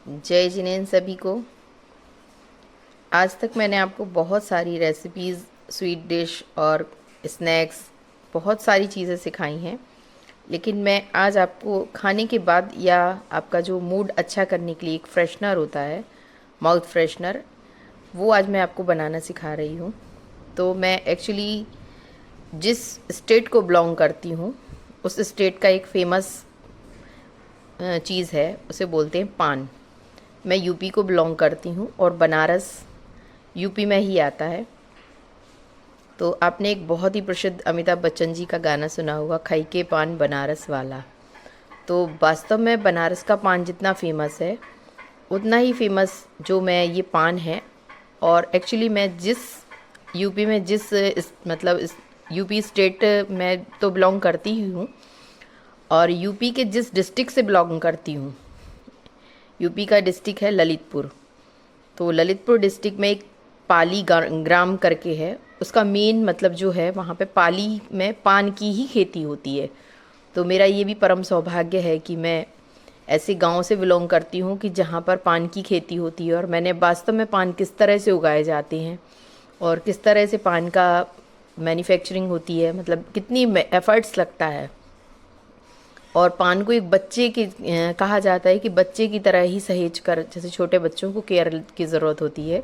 जय जिनेन सभी को। आज तक मैंने आपको बहुत सारी रेसिपीज़, स्वीट डिश और स्नैक्स, बहुत सारी चीज़ें सिखाई हैं। लेकिन मैं आज आपको खाने के बाद या आपका जो मूड अच्छा करने के लिए एक फ्रेशनर होता है, माउथ फ्रेशनर, वो आज मैं आपको बनाना सिखा रही हूँ। तो मैं एक्चुअली जिस स्टेट को बिलोंग करती हूँ, उस स्टेट का एक फ़ेमस चीज़ है, उसे बोलते हैं पान। मैं यूपी को बिलोंग करती हूँ और बनारस यूपी में ही आता है। तो आपने एक बहुत ही प्रसिद्ध अमिताभ बच्चन जी का गाना सुना होगा, खाई के पान बनारस वाला। तो वास्तव में बनारस का पान जितना फेमस है, उतना ही फेमस जो मैं ये पान है। और एक्चुअली मैं जिस यूपी में मतलब इस यूपी स्टेट में तो बिलोंग करती ही हूँ, और यूपी के जिस डिस्ट्रिक्ट से बिलोंग करती हूँ, यूपी का डिस्ट्रिक्ट है ललितपुर। तो ललितपुर डिस्ट्रिक्ट में एक पाली ग्राम करके है। उसका मेन मतलब जो है, वहाँ पे पाली में पान की ही खेती होती है। तो मेरा ये भी परम सौभाग्य है कि मैं ऐसे गांव से बिलोंग करती हूँ कि जहाँ पर पान की खेती होती है। और मैंने वास्तव में पान किस तरह से उगाए जाते हैं और किस तरह से पान का मैन्युफैक्चरिंग होती है, मतलब कितनी एफर्ट्स लगता है। और पान को एक बच्चे की कहा जाता है कि बच्चे की तरह ही सहेज कर, जैसे छोटे बच्चों को केयर की ज़रूरत होती है,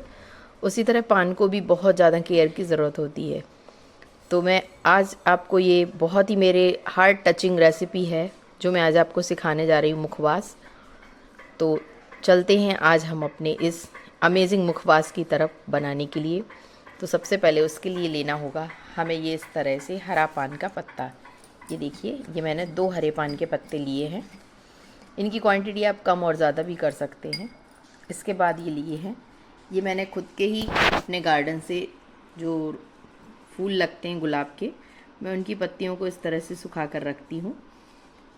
उसी तरह पान को भी बहुत ज़्यादा केयर की ज़रूरत होती है। तो मैं आज आपको ये बहुत ही मेरे हार्ट टचिंग रेसिपी है जो मैं आज आपको सिखाने जा रही हूँ, मुखवास। तो चलते हैं आज हम अपने इस अमेजिंग मुखवास की तरफ बनाने के लिए। तो सबसे पहले उसके लिए लेना होगा हमें ये इस तरह से हरा पान का पत्ता। ये देखिए, ये मैंने 2 हरे पान के पत्ते लिए हैं। इनकी क्वांटिटी आप कम और ज़्यादा भी कर सकते हैं। इसके बाद ये लिए हैं, ये मैंने खुद के ही अपने गार्डन से जो फूल लगते हैं गुलाब के, मैं उनकी पत्तियों को इस तरह से सुखा कर रखती हूँ।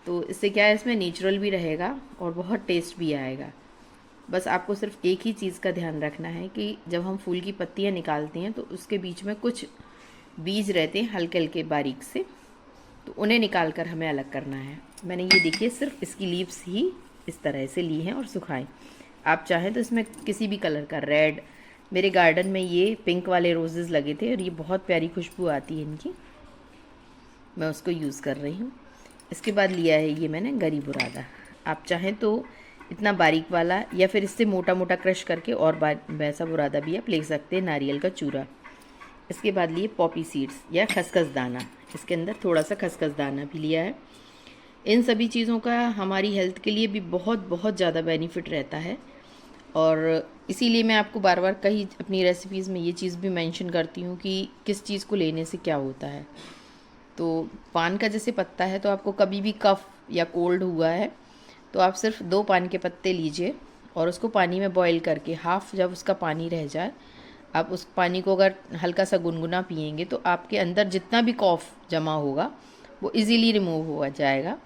तो इससे क्या है, इसमें नेचुरल भी रहेगा और बहुत टेस्ट भी आएगा। बस आपको सिर्फ एक ही चीज़ का ध्यान रखना है कि जब हम फूल की पत्तियाँ निकालते हैं तो उसके बीच में कुछ बीज रहते हैं हल्के हल्के बारीक से, तो उन्हें निकाल कर हमें अलग करना है। मैंने ये देखिए सिर्फ इसकी लीव्स ही इस तरह से ली हैं और सुखाएं। आप चाहें तो इसमें किसी भी कलर का, रेड, मेरे गार्डन में ये पिंक वाले रोजेज़ लगे थे और ये बहुत प्यारी खुशबू आती है इनकी, मैं उसको यूज़ कर रही हूँ। इसके बाद लिया है ये मैंने गरी बुरादा। आप चाहें तो इतना बारीक वाला या फिर इससे मोटा मोटा क्रश करके और वैसा बुरादा भी आप ले सकते हैं, नारियल का चूरा। इसके बाद लिए पॉपी सीड्स या खसखस दाना, इसके अंदर थोड़ा सा खसखस दाना भी लिया है। इन सभी चीज़ों का हमारी हेल्थ के लिए भी बहुत बहुत ज़्यादा बेनिफिट रहता है। और इसीलिए मैं आपको बार बार कई अपनी रेसिपीज़ में ये चीज़ भी मेंशन करती हूँ कि किस चीज़ को लेने से क्या होता है। तो पान का जैसे पत्ता है, तो आपको कभी भी कफ या कोल्ड हुआ है तो आप सिर्फ 2 पान के पत्ते लीजिए और उसको पानी में बॉईल करके हाफ जब उसका पानी रह जाए, आप उस पानी को अगर हल्का सा गुनगुना पिएंगे तो आपके अंदर जितना भी कॉफ़ जमा होगा वो इजीली रिमूव हो जाएगा।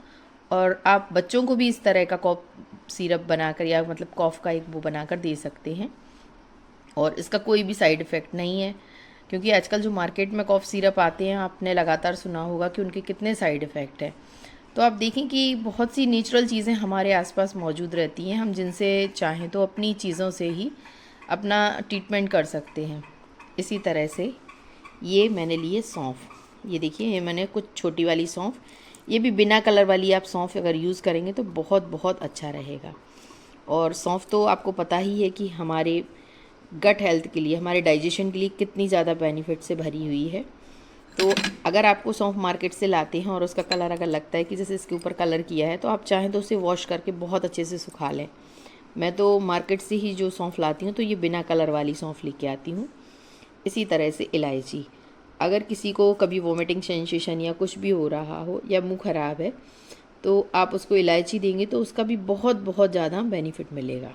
और आप बच्चों को भी इस तरह का कॉफ सिरप बनाकर या मतलब कॉफ़ का एक वो बनाकर दे सकते हैं। और इसका कोई भी साइड इफ़ेक्ट नहीं है, क्योंकि आजकल जो मार्केट में कॉफ़ सिरप आते हैं, आपने लगातार सुना होगा कि उनके कितने साइड इफ़ेक्ट हैं। तो आप देखें कि बहुत सी नेचुरल चीज़ें हमारे आसपास मौजूद रहती हैं, हम जिनसे चाहें तो अपनी चीज़ों से ही अपना ट्रीटमेंट कर सकते हैं। इसी तरह से ये मैंने लिए सौंफ। ये देखिए, ये मैंने कुछ छोटी वाली सौंफ, ये भी बिना कलर वाली आप सौंफ अगर यूज़ करेंगे तो बहुत बहुत अच्छा रहेगा। और सौंफ तो आपको पता ही है कि हमारे गट हेल्थ के लिए, हमारे डाइजेशन के लिए कितनी ज़्यादा बेनिफिट से भरी हुई है। तो अगर आपको सौंफ मार्केट से लाते हैं और उसका कलर अगर लगता है कि जैसे इसके ऊपर कलर किया है, तो आप चाहें तो उसे वॉश करके बहुत अच्छे से सुखा लें। मैं तो मार्केट से ही जो सौंफ लाती हूँ तो ये बिना कलर वाली सौंफ लेके आती हूँ। इसी तरह से इलायची, अगर किसी को कभी वोमिटिंग सेंसेशन या कुछ भी हो रहा हो या मुंह ख़राब है, तो आप उसको इलायची देंगे तो उसका भी बहुत बहुत ज़्यादा बेनिफिट मिलेगा।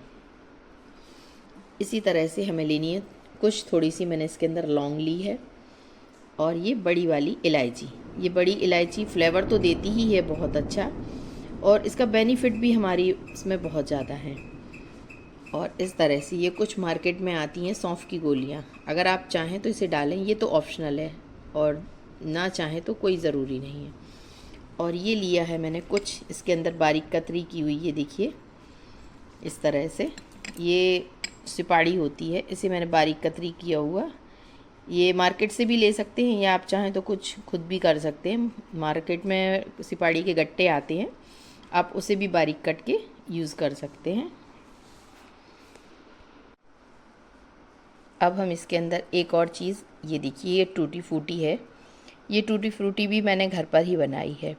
इसी तरह से हमें लेनी है कुछ, थोड़ी सी मैंने इसके अंदर लौंग ली है और ये बड़ी वाली इलायची। ये बड़ी इलायची फ्लेवर तो देती ही है बहुत अच्छा, और इसका बेनिफिट भी हमारी इसमें बहुत ज़्यादा है। और इस तरह से ये कुछ मार्केट में आती हैं सौंफ की गोलियाँ, अगर आप चाहें तो इसे डालें, ये तो ऑप्शनल है, और ना चाहें तो कोई ज़रूरी नहीं है। और ये लिया है मैंने कुछ इसके अंदर बारीक कतरी की हुई, ये देखिए, इस तरह से। ये सुपाड़ी होती है, इसे मैंने बारीक कतरी किया हुआ। ये मार्केट से भी ले सकते हैं या आप चाहें तो कुछ खुद भी कर सकते हैं। मार्केट में सुपाड़ी के गट्टे आते हैं, आप उसे भी बारीक कट के यूज़ कर सकते हैं। अब हम इसके अंदर एक और चीज़, ये देखिए ये टूटी फ्रूटी है। ये टूटी फ्रूटी भी मैंने घर पर ही बनाई है।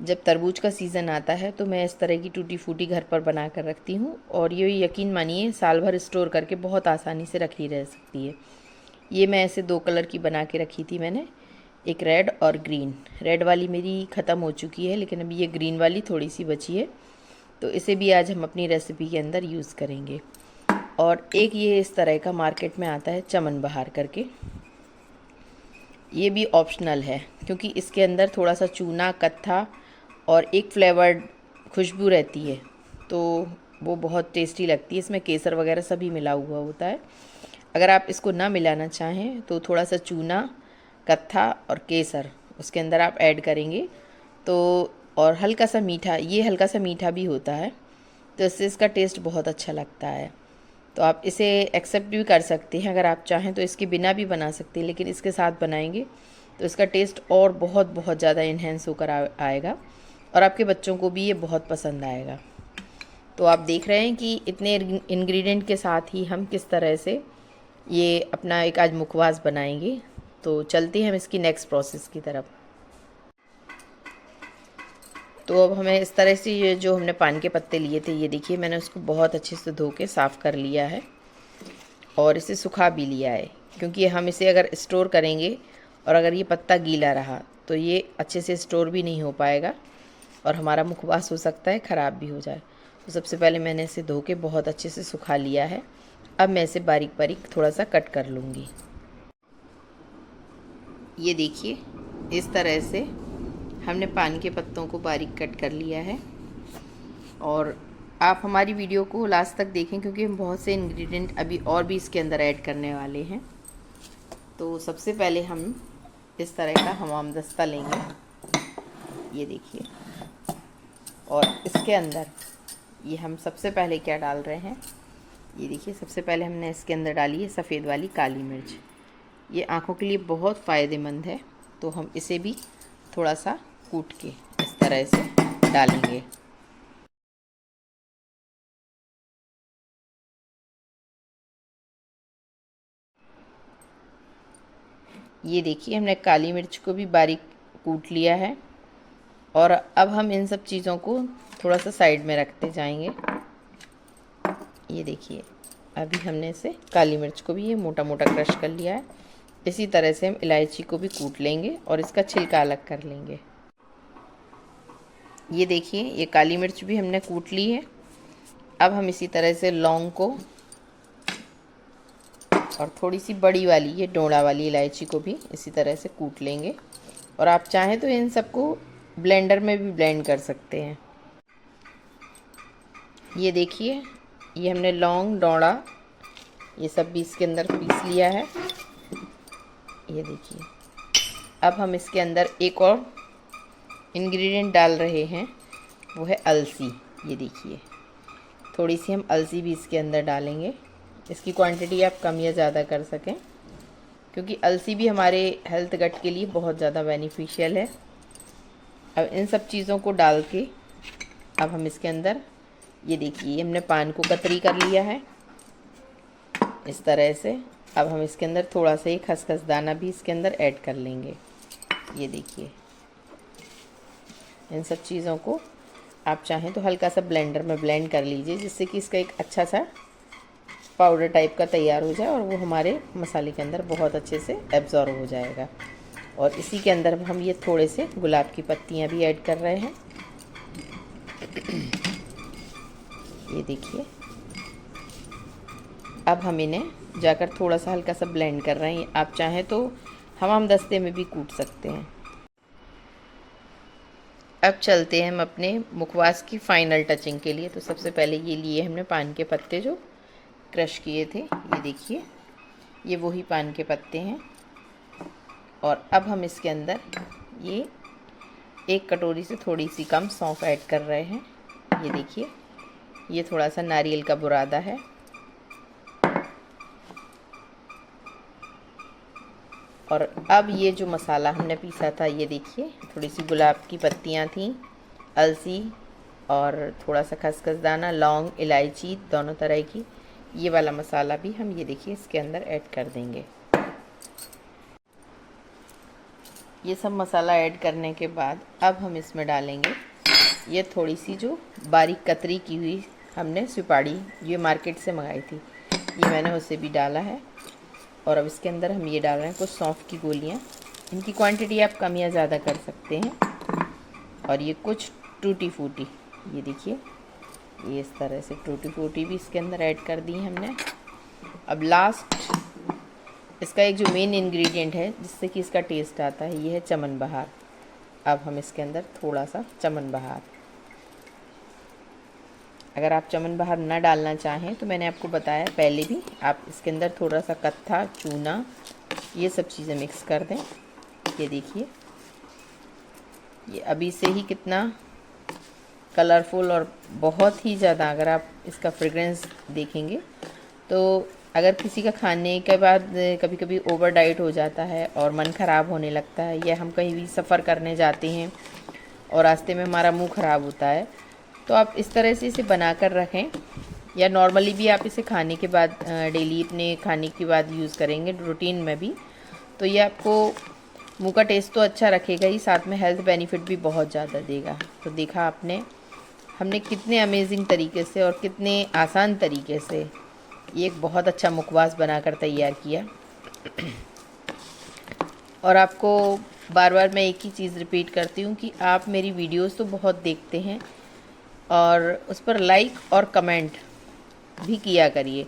जब तरबूज का सीज़न आता है तो मैं इस तरह की टूटी फ्रूटी घर पर बना कर रखती हूँ, और ये यकीन मानिए साल भर स्टोर करके बहुत आसानी से रखी रह सकती है। ये मैं ऐसे 2 कलर की बना के रखी थी मैंने, एक रेड और ग्रीन। रेड वाली मेरी ख़त्म हो चुकी है, लेकिन अभी ये ग्रीन वाली थोड़ी सी बची है, तो इसे भी आज हम अपनी रेसिपी के अंदर यूज़ करेंगे। और एक ये इस तरह का मार्केट में आता है चमन बहार करके, ये भी ऑप्शनल है क्योंकि इसके अंदर थोड़ा सा चूना, कत्था और एक फ्लेवर्ड खुशबू रहती है, तो वो बहुत टेस्टी लगती है। इसमें केसर वगैरह सभी मिला हुआ होता है। अगर आप इसको ना मिलाना चाहें तो थोड़ा सा चूना, कत्था और केसर उसके अंदर आप ऐड करेंगे तो, और हल्का सा मीठा, ये हल्का सा मीठा भी होता है, तो इससे इसका टेस्ट बहुत अच्छा लगता है। तो आप इसे एक्सेप्ट भी कर सकते हैं, अगर आप चाहें तो इसके बिना भी बना सकते हैं, लेकिन इसके साथ बनाएंगे तो इसका टेस्ट और बहुत बहुत ज़्यादा इन्हेंस होकर आएगा, और आपके बच्चों को भी ये बहुत पसंद आएगा। तो आप देख रहे हैं कि इतने इंग्रेडिएंट के साथ ही हम किस तरह से ये अपना एक आज मुखवास बनाएंगे। तो चलते हैं हम इसकी नेक्स्ट प्रोसेस की तरफ। तो अब हमें इस तरह से, ये जो हमने पान के पत्ते लिए थे, ये देखिए मैंने उसको बहुत अच्छे से धो के साफ़ कर लिया है और इसे सुखा भी लिया है, क्योंकि हम इसे अगर स्टोर करेंगे और अगर ये पत्ता गीला रहा तो ये अच्छे से स्टोर भी नहीं हो पाएगा और हमारा मुखवास हो सकता है ख़राब भी हो जाए। तो सबसे पहले मैंने इसे धो के बहुत अच्छे से सुखा लिया है। अब मैं इसे बारीक बारीक थोड़ा सा कट कर लूँगी। ये देखिए इस तरह से हमने पान के पत्तों को बारीक कट कर लिया है। और आप हमारी वीडियो को लास्ट तक देखें क्योंकि हम बहुत से इंग्रेडिएंट अभी और भी इसके अंदर ऐड करने वाले हैं। तो सबसे पहले हम इस तरह का हमामदस्ता लेंगे, ये देखिए, और इसके अंदर ये हम सबसे पहले क्या डाल रहे हैं, ये देखिए सबसे पहले हमने इसके अंदर डाली है सफ़ेद वाली काली मिर्च। ये आँखों के लिए बहुत फ़ायदेमंद है, तो हम इसे भी थोड़ा सा कूट के इस तरह से डालेंगे। ये देखिए हमने काली मिर्च को भी बारीक कूट लिया है, और अब हम इन सब चीज़ों को थोड़ा सा साइड में रखते जाएंगे। ये देखिए अभी हमने इसे काली मिर्च को भी ये मोटा मोटा क्रश कर लिया है। इसी तरह से हम इलायची को भी कूट लेंगे और इसका छिलका अलग कर लेंगे। ये देखिए ये काली मिर्च भी हमने कूट ली है। अब हम इसी तरह से लौंग को और थोड़ी सी बड़ी वाली ये डोड़ा वाली इलायची को भी इसी तरह से कूट लेंगे, और आप चाहें तो इन सबको ब्लेंडर में भी ब्लेंड कर सकते हैं। ये देखिए ये हमने लौंग, डोड़ा, ये सब भी इसके अंदर पीस लिया है। ये देखिए अब हम इसके अंदर एक और इंग्रेडिएंट डाल रहे हैं, वो है अलसी। ये देखिए थोड़ी सी हम अलसी भी इसके अंदर डालेंगे। इसकी क्वांटिटी आप कम या ज़्यादा कर सकें, क्योंकि अलसी भी हमारे हेल्थ गट के लिए बहुत ज़्यादा बेनिफिशियल है। अब इन सब चीज़ों को डाल के अब हम इसके अंदर, ये देखिए हमने पान को कतरी कर लिया है इस तरह से। अब हम इसके अंदर थोड़ा सा ही खसखस दाना भी इसके अंदर ऐड कर लेंगे। ये देखिए इन सब चीज़ों को आप चाहें तो हल्का सा ब्लेंडर में ब्लेंड कर लीजिए, जिससे कि इसका एक अच्छा सा पाउडर टाइप का तैयार हो जाए और वो हमारे मसाले के अंदर बहुत अच्छे से एब्ज़ॉर्ब हो जाएगा। और इसी के अंदर हम ये थोड़े से गुलाब की पत्तियाँ भी ऐड कर रहे हैं। ये देखिए अब हम इन्हें जाकर थोड़ा सा हल्का सा ब्लेंड कर रहे हैं। आप चाहें तो हमामदस्ते में भी कूट सकते हैं। अब चलते हैं हम अपने मुखवास की फ़ाइनल टचिंग के लिए। तो सबसे पहले ये लिए हमने पान के पत्ते जो क्रश किए थे, ये देखिए ये वही पान के पत्ते हैं। और अब हम इसके अंदर ये 1 कटोरी से थोड़ी सी कम सौंफ ऐड कर रहे हैं। ये देखिए ये थोड़ा सा नारियल का बुरादा है। और अब ये जो मसाला हमने पीसा था, ये देखिए थोड़ी सी गुलाब की पत्तियाँ थी, अलसी और थोड़ा सा खसखस दाना, लौंग, इलायची दोनों तरह की, ये वाला मसाला भी हम ये देखिए इसके अंदर ऐड कर देंगे। ये सब मसाला ऐड करने के बाद अब हम इसमें डालेंगे ये थोड़ी सी जो बारीक कतरी की हुई हमने सुपाड़ी ये मार्केट से मंगाई थी, ये मैंने उसे भी डाला है। और अब इसके अंदर हम ये डाल रहे हैं कुछ सौंफ की गोलियां, इनकी क्वांटिटी आप कम या ज़्यादा कर सकते हैं। और ये कुछ टूटी फूटी, ये देखिए ये इस तरह से टूटी फूटी भी इसके अंदर ऐड कर दी हमने। अब लास्ट इसका एक जो मेन इंग्रेडिएंट है जिससे कि इसका टेस्ट आता है, ये है चमन बहार। अब हम इसके अंदर थोड़ा सा चमन बहार, अगर आप चमन बहार ना डालना चाहें तो मैंने आपको बताया पहले भी, आप इसके अंदर थोड़ा सा कत्था, चूना, ये सब चीज़ें मिक्स कर दें। ये देखिए ये अभी से ही कितना कलरफुल और बहुत ही ज़्यादा, अगर आप इसका फ्रेग्रेंस देखेंगे तो अगर किसी का खाने के बाद कभी कभी ओवर डाइट हो जाता है और मन ख़राब होने लगता है, या हम कहीं भी सफ़र करने जाते हैं और रास्ते में हमारा मुंह ख़राब होता है, तो आप इस तरह से इसे बना कर रखें, या नॉर्मली भी आप इसे खाने के बाद डेली अपने खाने के बाद यूज़ करेंगे रूटीन में भी, तो ये आपको मुंह का टेस्ट तो अच्छा रखेगा ही, साथ में हेल्थ बेनिफिट भी बहुत ज़्यादा देगा। तो देखा आपने हमने कितने अमेजिंग तरीके से और कितने आसान तरीके से ये एक बहुत अच्छा मुखवास बनाकर तैयार किया। और आपको बार बार मैं एक ही चीज़ रिपीट करती हूँ कि आप मेरी वीडियोस तो बहुत देखते हैं और उस पर लाइक और कमेंट भी किया करिए,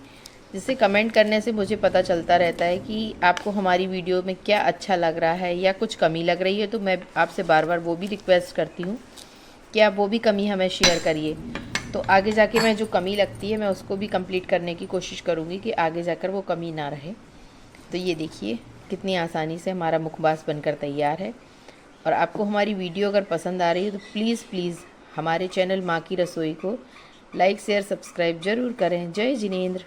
जिससे कमेंट करने से मुझे पता चलता रहता है कि आपको हमारी वीडियो में क्या अच्छा लग रहा है या कुछ कमी लग रही है। तो मैं आपसे बार बार वो भी रिक्वेस्ट करती हूँ कि आप वो भी कमी हमें शेयर करिए, तो आगे जाके मैं जो कमी लगती है मैं उसको भी कंप्लीट करने की कोशिश करूँगी कि आगे जाकर वो कमी ना रहे। तो ये देखिए कितनी आसानी से हमारा मुखबास बनकर तैयार है। और आपको हमारी वीडियो अगर पसंद आ रही है तो प्लीज़ हमारे चैनल माँ की रसोई को लाइक, शेयर, सब्सक्राइब ज़रूर करें। जय जिनेंद्र।